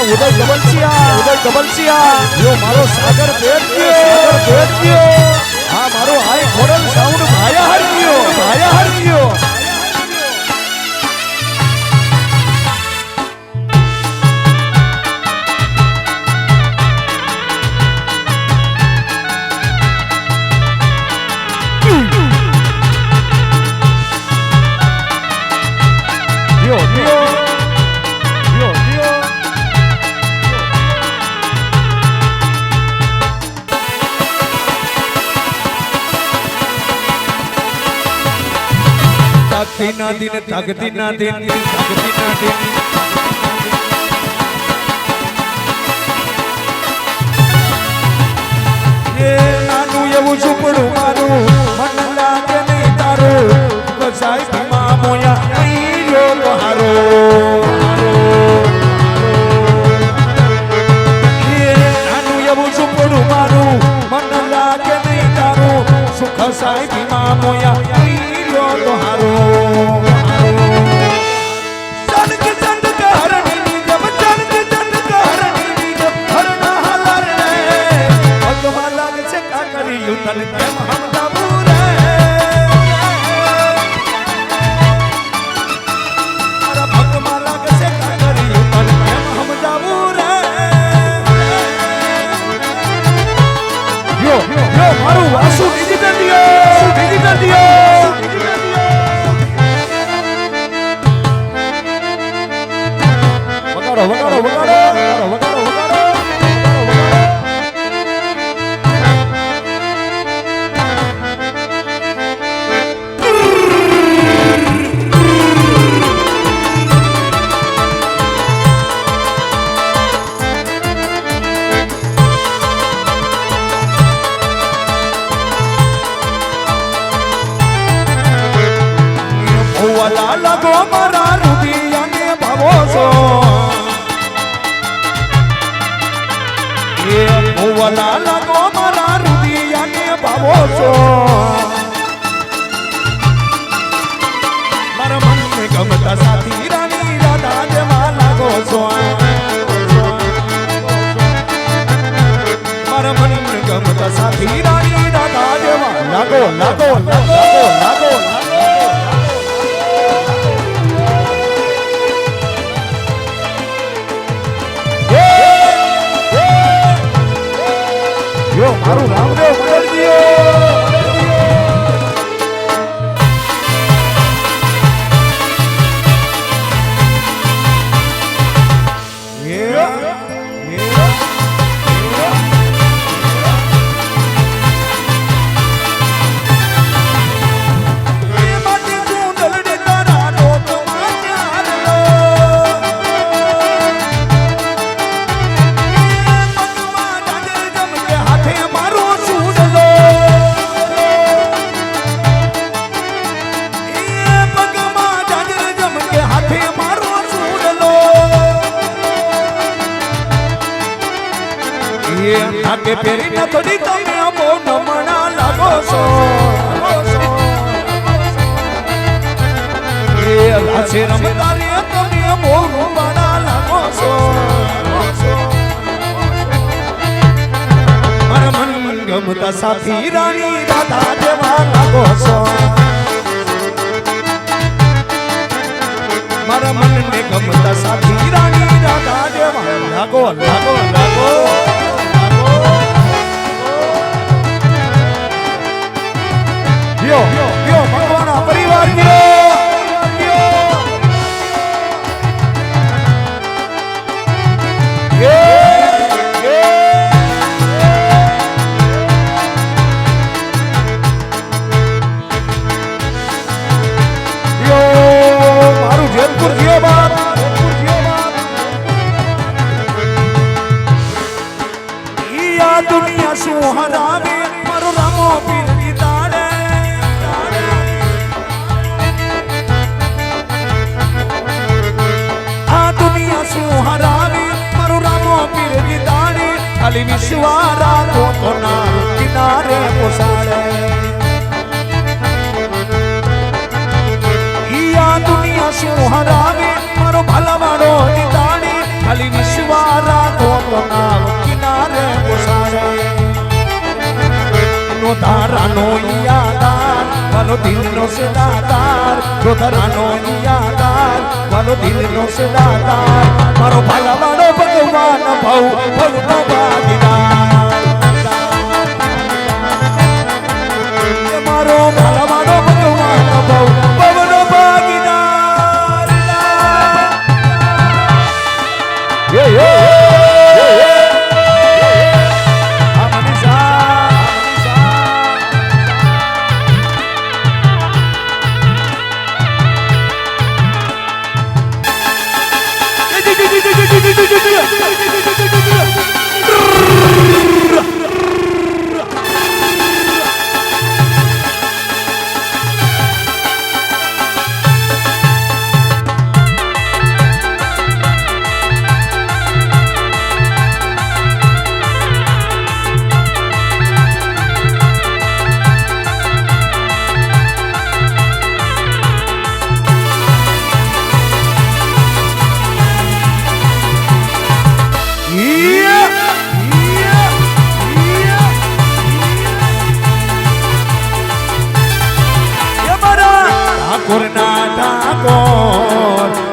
ઉદય કબલસિયા યો મારો સાગર ભેટ ગયો હા મારો હાઈ ખોડલ સાઉન્ડ ભાયા હરગ્યો તગતી ના દિન એ નાનું એવું ઝૂંપડું મારું મન લાગે નહીં તારું બસાઈ ભીમા મોયા નહીં લો હારો નાનું એવું ઝૂંપડું મારું મન લાગે નહીં તારું સુખ સાઈ ભીમા મોયા નહીં લો હારો તન કેમ હમદાવું રે મારા ભગમાં લાગશે કાકરી તન કેમ હમદાવું રે યો મારું વાસુ ડિજિટલ વગાડો લાગો મારા રૂપિયાને ભાવો છો એ ભોવલા લાગો મારા રૂપિયાને ભાવો છો મારા મનને ગમતા સાથી રાણી રાધા જેવા લાગો છો મારા મનને ગમતા સાથી રાણી રાધા જેવા લાગો મારું રામદેવ કે પેરી ન થોડી તમે બહુ નમણા લાગો છો એ લાશે રમતારી તમે બહુ નમણા લાગો છો મારા મન ગમતા સાથી રાણી રાધા જેવા લાગો છો મારા મનને ગમતા સાથી રાણી રાધા જેવા લાગો ભગવાન પરિવાર મારું જેતપુર ગયો બાપ આ દુનિયા શું હરાવે મારો રામો પીર ગીતાડે ખાલી વિશ્વારા કોના કિનારે પોસાડે ઈ આ દુનિયા શું હરાવે મારો ભલાવાળો દીદાણી ખાલી વિશ્વા વાલો દિલનો સદાતાર ગોધરાનો નિયાદાર વાલો દિલનો સદાતાર મારો ભાલાવાળો ભગવાન ભવ ભવનો ભાગીદાર મારો ભાલાવાળો ભગવાન ભવ ભવનો ભાગીદાર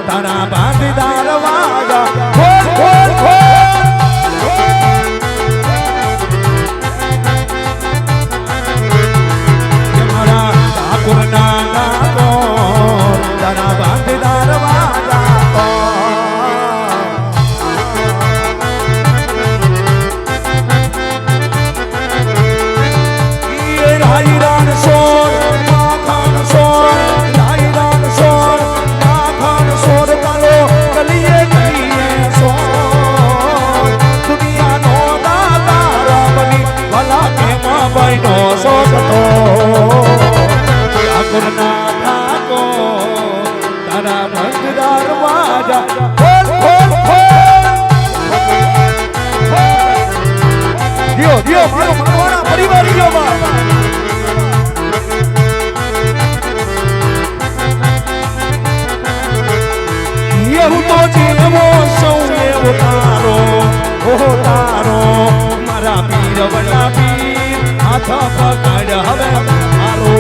તારા બાંધદાર વાગા ખોલ ખોલ ખોલ મારા ઠાકોરના ઠાકોર તારા બાંધદાર વાગા રાઈ રાણ સોર માખણ સોર નો શોખતો ઠાકોરના ઠાકોર તારા બંધદાર વાજા ખોલ ખોલ ખોલ દિયો દિયો મારો મારવાના પરિવાર દિયો બા એવું તો જીવવો સૌ એવો તારો ઓહો તારો મારા પીર વડા પીર હાથ પકડ હવે મારો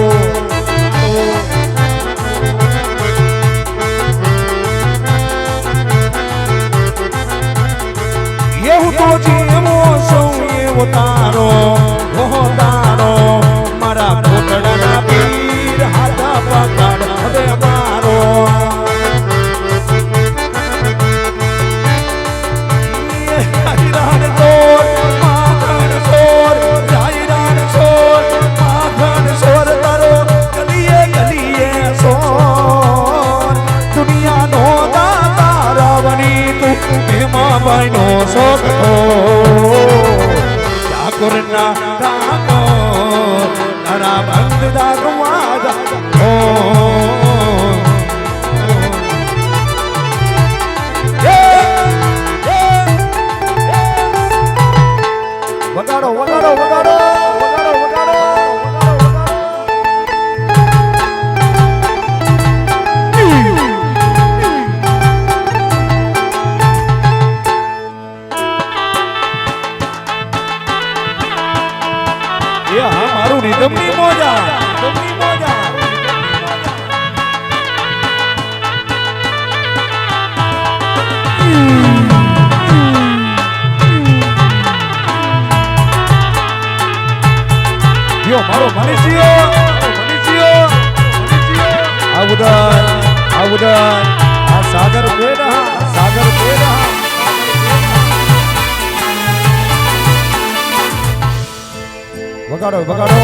એવું તો જીવો સૌ એવો તારો ઓહો તારો મારા પોટડાના પીર હાથ પકડ હવે મારો નો શોખતો ઠાકોરના ઠાકોર તારા બંધદાર વાજા વગાડો વગાડો વગાડો મારું નિગમની મોજા મારો મનીષિયો આવડન આ સાગર પેડા વગાડો વગાડો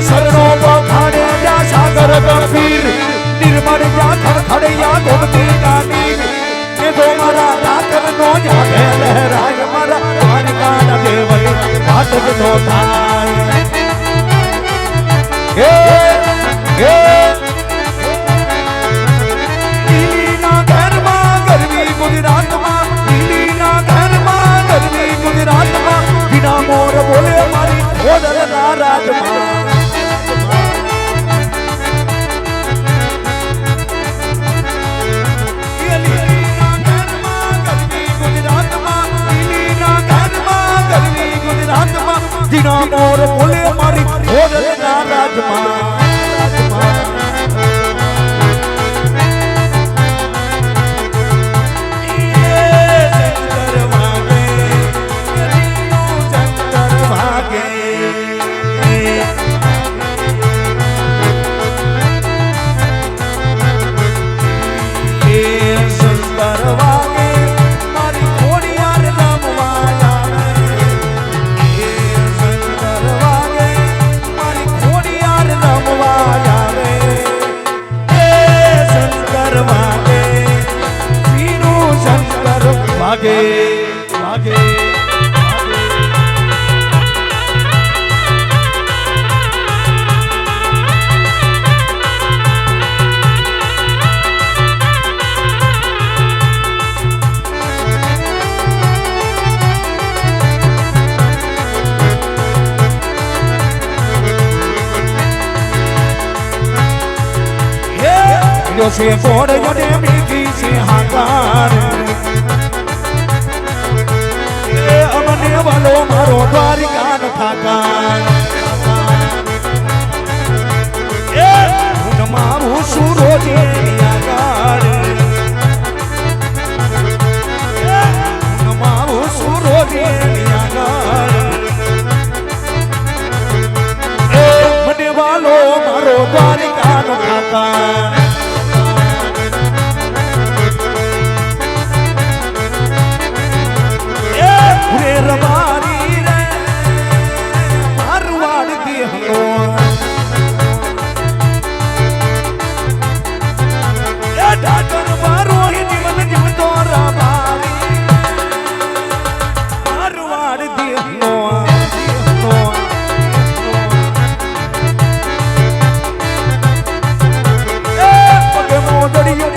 શરણો બખાડે જા સાગર ગંભીર નિર્મળ જા ખડખડૈયા ગોમતી ગાની એ તો મારા ઠાકર નો જાગે લહેરાય મારા દ્વારકા ના દેવની વાત જ નો થાય દિલ્હીના ઘરમાં ગરવી ગુજરાતમાં દિલ્હીના ઘરમાં ગરવી ગુજરાતમાં વિના મોર બોલે મારી ઓડરના રાજમાં દિના મોર બોલે મારી ઓડરના રાજમાં વાગે વાગે yo se por yo de mi quise hagar અમને વાલો મારો દ્વારિકા ન થાકા એ હું મારું સુરો જે આગળ હું મારું સુરો જે આગળ એ મને વાલો મારો દ્વારિકા ન થાકા રબારી રે મારવાડ દેહનો એ ઢાકર મારો જીવન જીવતો રબારી મારવાડ દેહનો એ પગે મોદડીઓ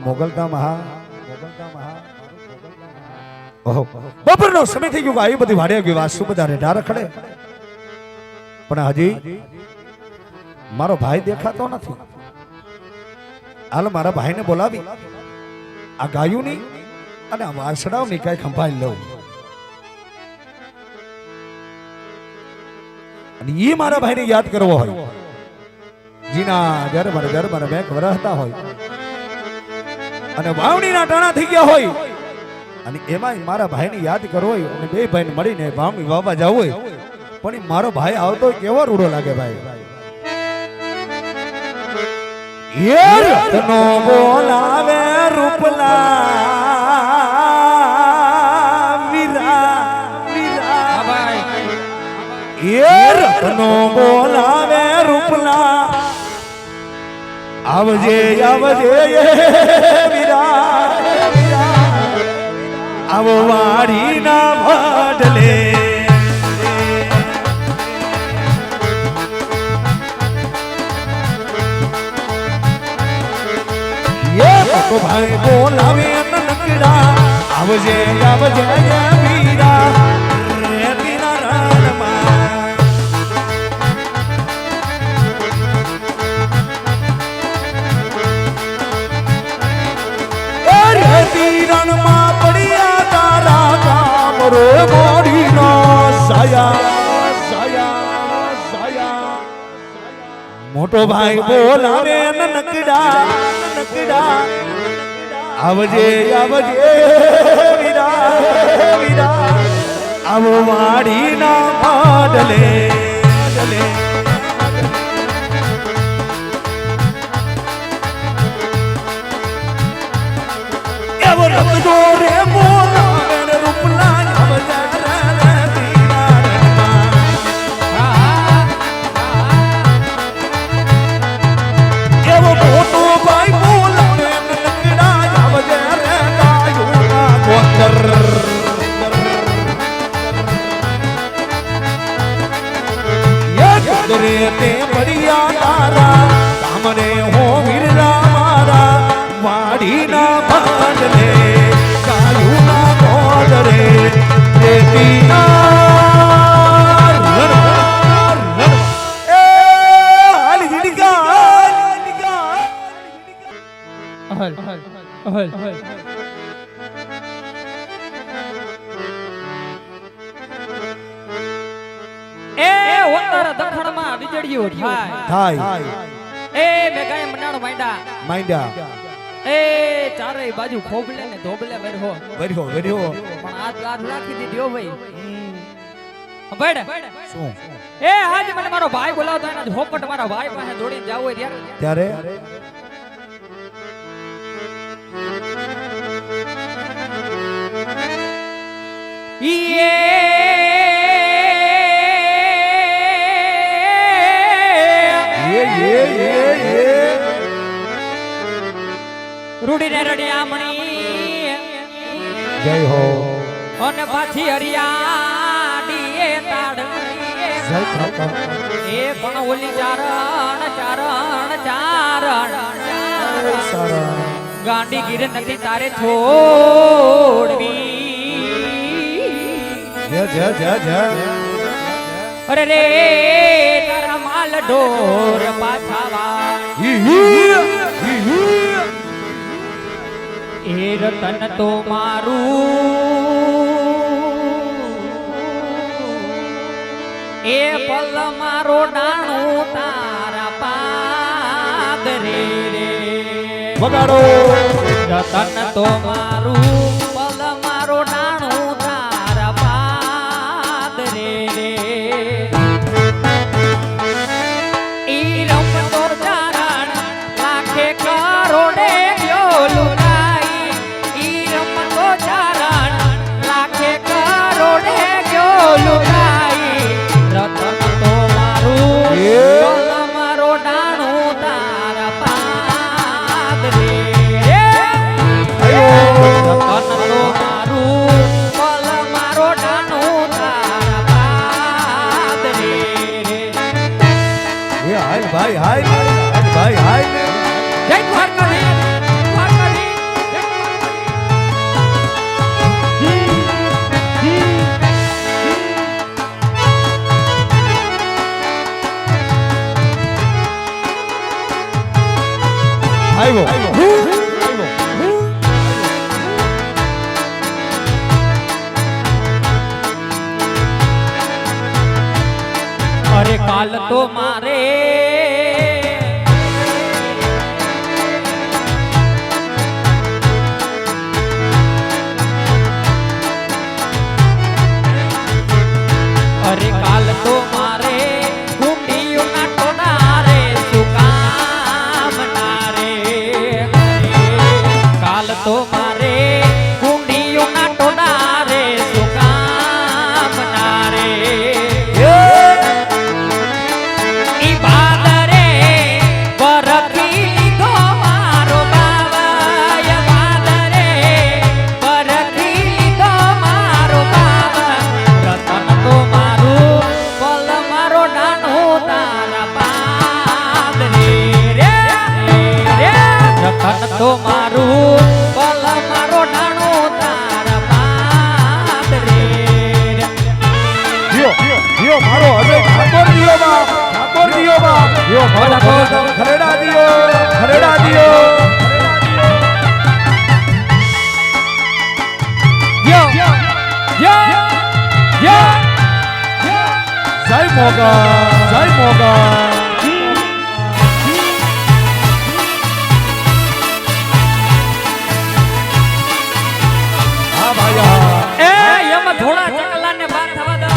મોગલધામ હા ઓહો બપોરનો સમય થઈ ગયો આ બધી વાડે ગયો વાસુ બધા રેઢા રખડે પણ હજી મારો ભાઈ દેખાતો નથી હાલ મારા ભાઈને બોલાવી આ ગાયું ની અને આ વાસડાઓ ની કઈ ખંભાઈ લઉં અને ઈ મારા ભાઈને યાદ કરવો હોય જીના જ્યારે મેઘ વરસતા હોય અને વાવણીના ટાણા થઈ ગયા હોય અને એમાં મારા ભાઈને યાદ કરવો હોય અને બે ભાઈને મળીને વાવણી વાવવા જવું હોય પણ ઈ મારો ભાઈ આવતો કેવો રૂડો લાગે ભાઈ એ રત્નો બોલાવે રૂપલા એ રત્નો બોલાવે રૂપલા આવજે આવજે વીરા આવ વાડી ના ભાડલે તો ભાઈ બોલાવે નનકડા આવજે આવજે વીરા રે બીના રણમાં રે રણમાં પડ્યા તારા કામ રે મોડીનો સાયા સાયા સાયા મોટો ભાઈ બોલાવે નનકડા આવજે આવજે વીરા વીરા આવ વાડી ના ભાડલે એવો રખડો રે બોલાવે રૂપલા આવજે એવો મોટો ભાઈ બોલાવે રે તે બળિયા તારા સામને હો વીરલા મારા વાડીના ભાડલે ગાયુના ગોળ રે દખણમાં વીજળીઓ થાય એ મેઘાએ મનાણો માંડ્યા એ ચારે બાજુ ખોબલે ને ધોબલે વર્હો પણ આજ રાખી દીધો ભાઈ બડ શું એ આજ મને મારો ભાઈ બોલાવતો એના હોપટ મારા ભાઈ પાસે દોડીને જાવ હોય ત્યારે રૂડી ને રડિયામણી જય હો અને પાછી હરિયાડી એ તાડણી જય કાકા એ પણ ઓલી ચારણ સારા ગાંડી ગીર નથી તારે છોડવી જય અરે રે તારા માલ ઢોર પાછાવા એ રતન તો મારું એ પલ મારો ડાણું તારા પાદરે રે વગાડો રતન તો મારું પલ મારો ડાણું તારા પાદરે રે ઈ રમતો ચારણ લાખે કરોડે ગયો લુટાઈ ઈ રમતો ચારણ લાખે કરોડે ગયો લુટાઈ રતન તો મારું પલ મારો ડાણું તારા પાદરે રતન તો મારું પલ મારો ડાણું તારા પાદરે એ હાય ભાઈ જય દ્વારકાધીશ અરે અરે કાલ તો મારે અરે કાલ તો મારે કુંડીયું ના ટોના રે સુકામ ના રે કાલ તો મારે કુંડીયું ના ટોના રે સુકામ ના રે ઈ બાદરે પરખી લીધો મારો બાવા બાદરે પરખી લીધો મારો બાવા રતન તો મારું પલ મારો નાનો તારા પાદરે રે રતન તો મારું પલ મારો નાનો તારા પાદરે દિયો મારો હવે ઠાકોર દિયો બાપ ઠાકોર દિયો બાપ દિયો મારો ખરેડા દિયો ખરેડા દિયો યો યો યો જય મોગા જય મોગા હા ભાઈ એ એમાં થોડા ચકલાને બાર થવા દો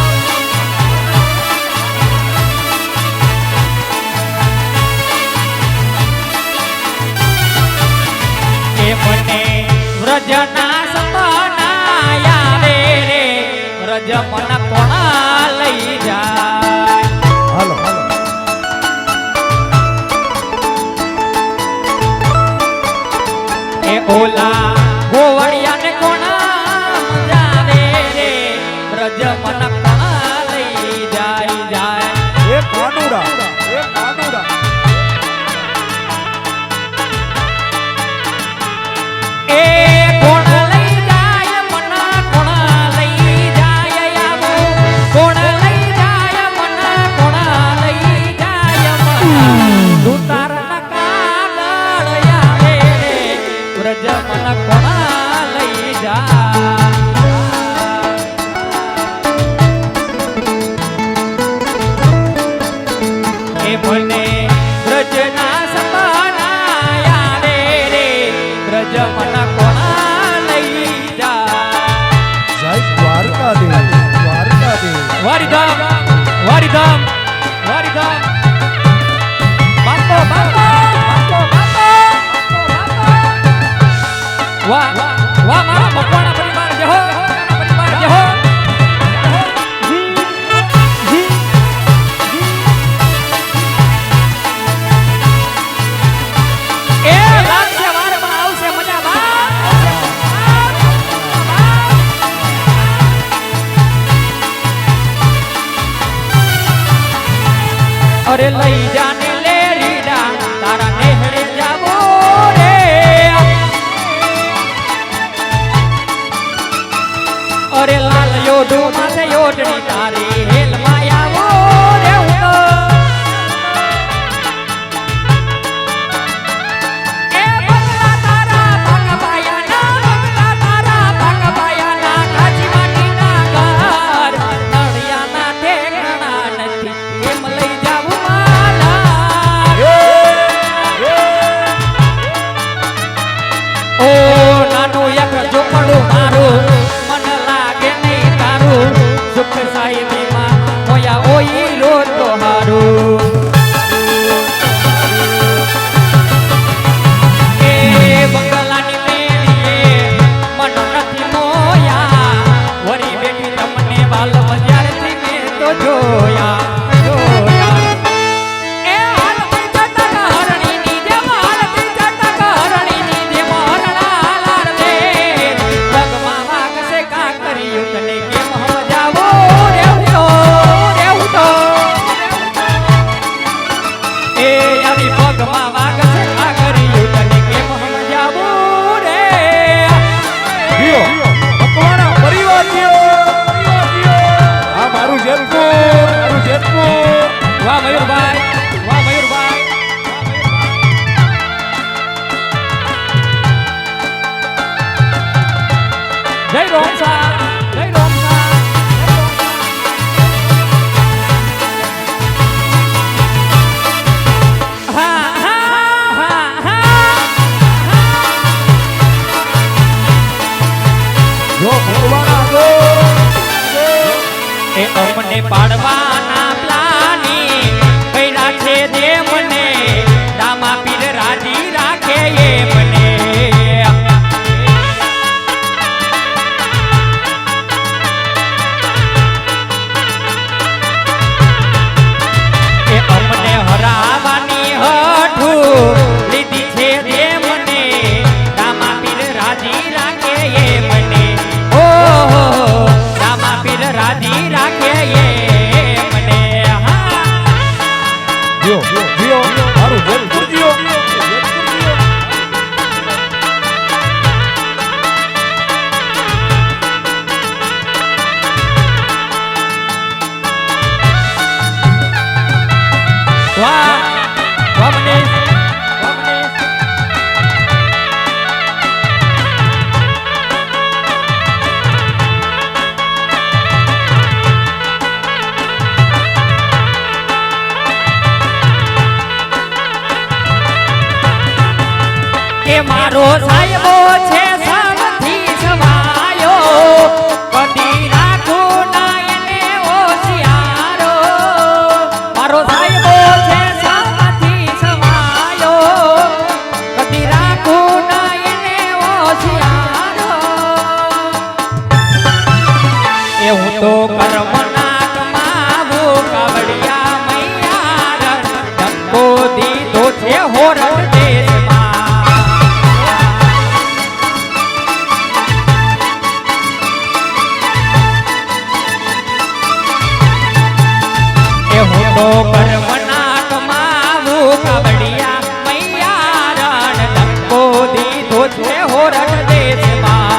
એ મને વ્રજના સપના આવે રે વ્રજ મન કોણા લઈ જાય હાલો હાલો એ ઓલા ગોવળિયાને કોણા જાવે રે વ્રજ મન કોણા લઈ જાય જાય એ કાનુડા એ કાનુડા એ કોણ લઈ જાય મન કોણ લઈ જાય આવો કોણ લઈ જાય મન કોણ લઈ જાય મન તું તારા કાગળ આવે રે વ્રજ મન કોણ લઈ જાય એ મને વ્રજના સપના આવે રે વ્રજ મન કોણ લઈ જાય જય દ્વારકાધીશ દ્વારકાધીશ વારીધામ વારીધામ વારીધામ બાપો બાપો બાપો બાપો વાહ વાહ મારા મકવાણા પરિવાર જય હો પરિવાર જય હો એ લાગશે વારમાં આવશે મજા અરે લઈ જાને લે રીડા તારા નેહડે જાવો રે અરે લાલ યોડું માથે યોડણી તારી હેલ માયાવો રે હું તો એ બંગલા તારા ભાગભાયાના બંગલા તારા ભાગભાયાના કાચી માટીના ઘર નળિયાના ઠેકાણા નથી એમ લઈ જાવું માલા ઓ નાનું એક ઝૂંપડું મારું મન લાગે નહીં તારું સુખ સાહેબીમાં મોયા ઓઈ રોજ તો હારું એ બંગલાની મેલીએ મન નથી મોયા વળી બેઠી તમને બાલ બજારથી મેં તો જોયા જોયા એ હાલતી ચટક હરણીની જેમ હાલતી ચટક હરણીની જેમ હરણા લાડ લે પગમાં વાગશે કા કર્યું તને કેમ સમજાવો રેવું તો એ આવી પગમાં વાગશે કા કર્યું તને કેમ સમજાવો રે દિયો મકવાણા પરિવાર દિયો આ મારું જેતપુર વાહ મયુરભાઈ વાહ મયુરભાઈ જય રોમસા જય રોમસા અમને પાડવાના પ્લાની કઈરા છે જે મને દામા પીર રાજી રાખે એ મને એ અમને હરાવાની હઠું લીધી છે જે મને દામા પીર રાજી રાખે એ મને ઓ દામા પીર રાજી રાખે એ મને હા જીઓ જીઓ મારું વેલપુર જીઓ વાહ વમનેશ કે મારો સાહેબો છે સામથી સવાયો કદી રાખું ના એને હોશિયારો મારો સાહેબો છે સામથી સવાયો કદી રાખું ના એને હોશિયારો એ હું તો કર્મના કમાવું કાવડિયા મૈયાર ધક્કો દીધો છે હોરણ દેશમાં હું તો કર્મના કમાવું કાવડિયા મૈયા રણ ધક્કો દીધો છે હોરણ દેશમાં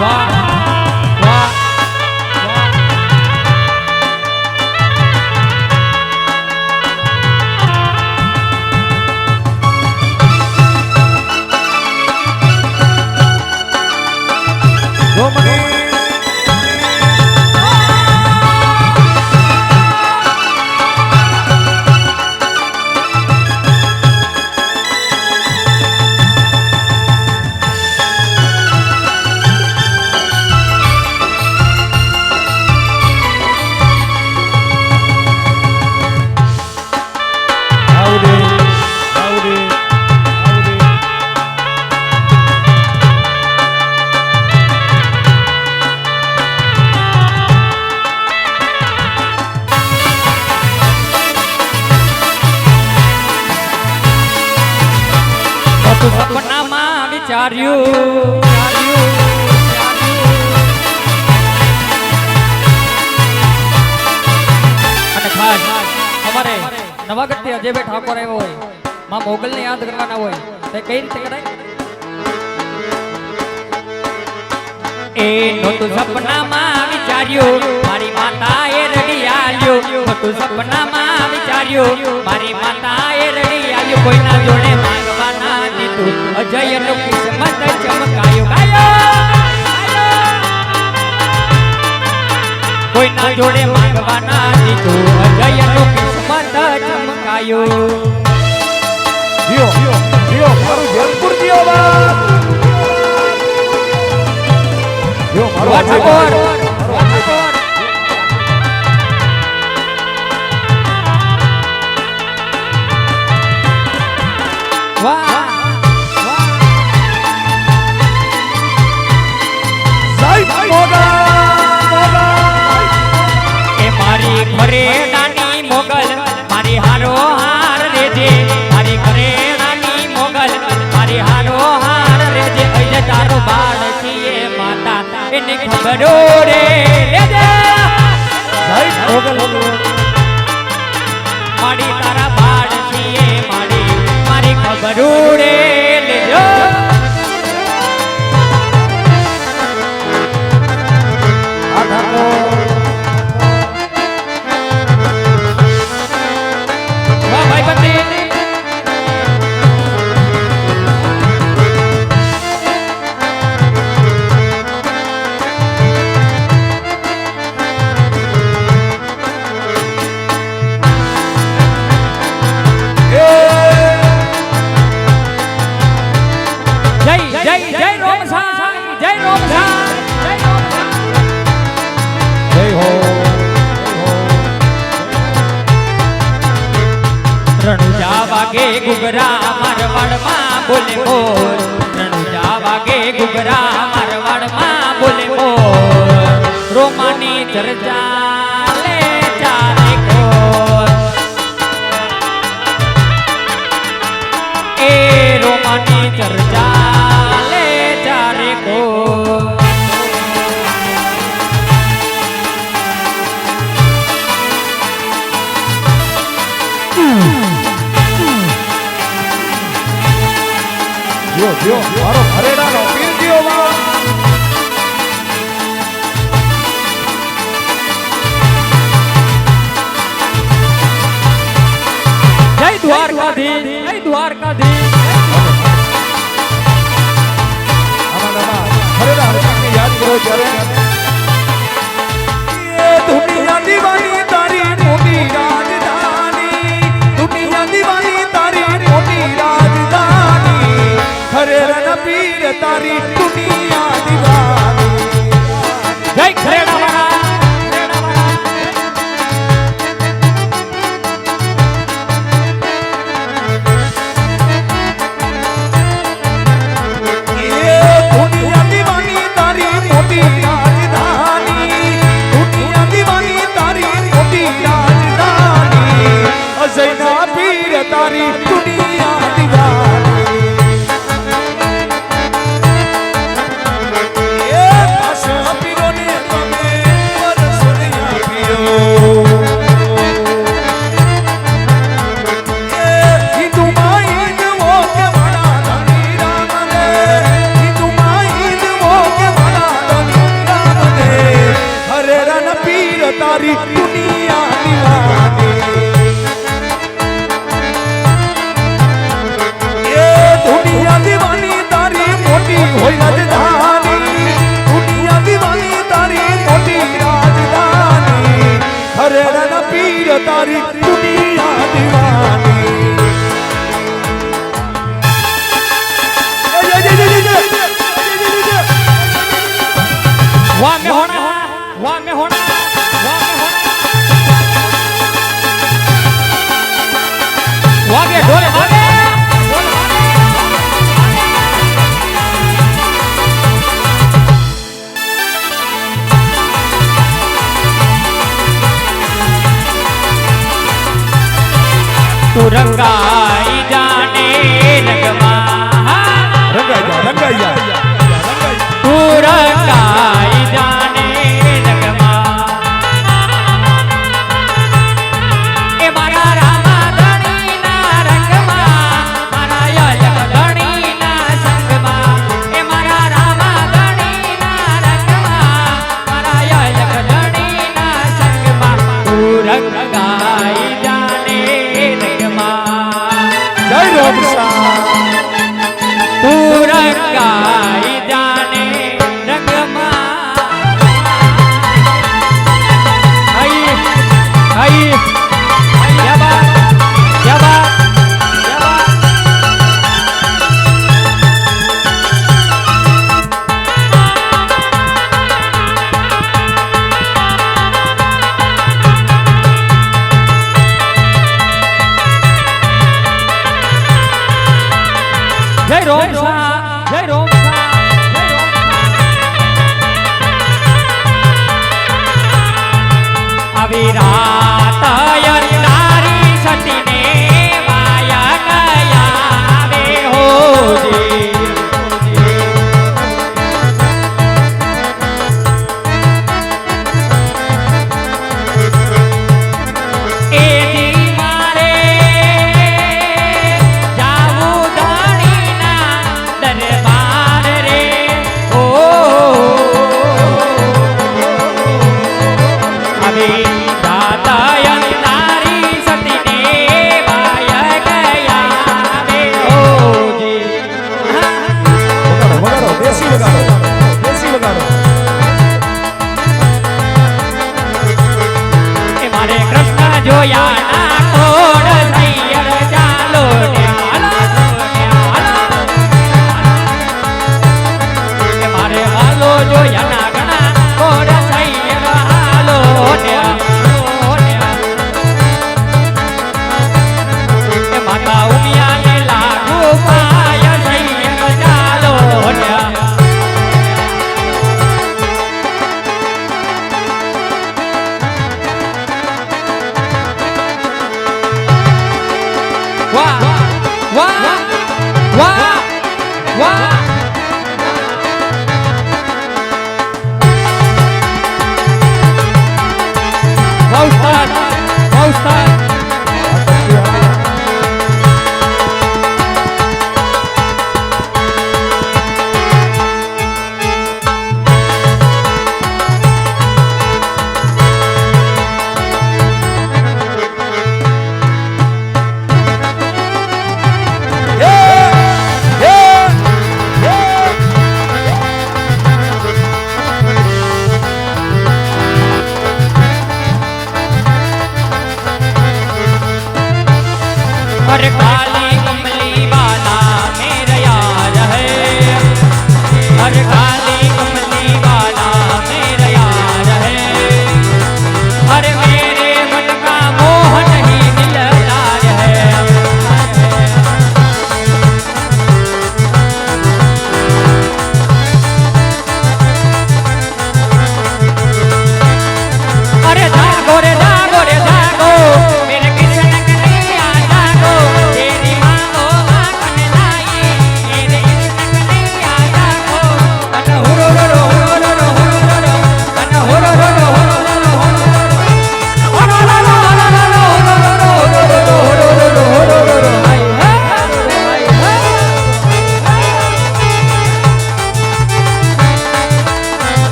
વાહ વાહ સપનામાં વિચાર્યું અને ખાસ અમારે નવાગઢથી અજયભાઈ ઠાકોર આવ્યો હોય માં મોગલને યાદ કરવાના હોય તે કઈ રીતે કરાય એ નહોતું સપનામાં વિચાર્યું મારી માતાએ રડી આલ્યો નહોતું સપનામાં વિચાર્યું મારી માતાએ રડી આલ્યો કોઈના જોડે માંગવાના દીધું અજયનો કિસ્મત ચમકાયો ગાયો કોઈના જોડે માંગવાના દીધું અજયનો કિસ્મત ચમકાયો જીઓ જીઓ મારું વેલપુર જીઓ બાપ જીઓ મારું ઠાકોર વાહ સાઈડ મોગા એ મારી ઘરે નાની મોગલ મારી હારો હાર રેજે મારી ઘરે નાની મોગલ મારી હારો હાર રેજે અજય તારો બાળ છીએ માતા એને ખબરો રે લેજે સાઈડ મોગલ મારી તારા બાળ છીએ મારી ખબરો રે લેજો આ ઠાકોર વાહ ભાઈ બંને જય જય રોમ સાઈ જય રોમ સાઈ જય હો રણુજા વાગે ગુગરા મારવાડમાં બોલે બોલ રણુજા વાગે ગુગરા મારવાડમાં બોલે બોલ રોમાની ચર્ચા લે ચારે કોર એ રોમાની ચર્ચા લે ચારે કોર જો મારો હરેડાનો પીર ગયો વાહ જય દ્વારકાધીશ જય દ્વારકાધીશ હરેડા હરેડાને યાદ કરો ત્યારે એ દુનિયા દીવાની તારી મોટી રાજધાની દુનિયા દીવાની તારી મોટી રાજધાની હરેડા પીર તારી દુનિયા દીવાની જય ખરેડાવાળા તારી દુનિયા દીવાની એ પાછા પીરો ને તમે પરસોનિયા પીરો એ હિન્દુ માઈન વો કે બડા ધણી રામ ને હિન્દુ માઈન વો કે બડા ધણી રામ ને હરે રન પીર તારી દુનિયા દીવાની દુનિયા દીવાની તારી મોટી હોય રાજધાની દુનિયા દીવાની તારી મોટી રાજધાની હરે રણ પીર તારી દુનિયા દીવાની વાહ મે હોના વાહ મે હોના વાગે ઢોલે વાગે તું રંગાઈ જાને રંગમાં રંગાઈ જા તું રંગાઈ જાને રંગમાં એ મારા રામા ધણીના રંગમાં મારા યલક ધણીના સંગમાં એ મારા રામા ધણીના રંગમાં મારા યલક ધણીના સંગમાં તું રંગાઈ જાને જય રોમ સા તું રંગાઈ જાને રંગમાં આઈ આઈ યા બાત યા બાત યા બાત જય રોમ સા જય રોમ સા જય રોમ સા આવી રાત અંધારી સતીને માયા ગયા વે હોજી એથી મારે જાવું ધણીના દરબાર રે ઓ આવી રાત અંધારી વાહ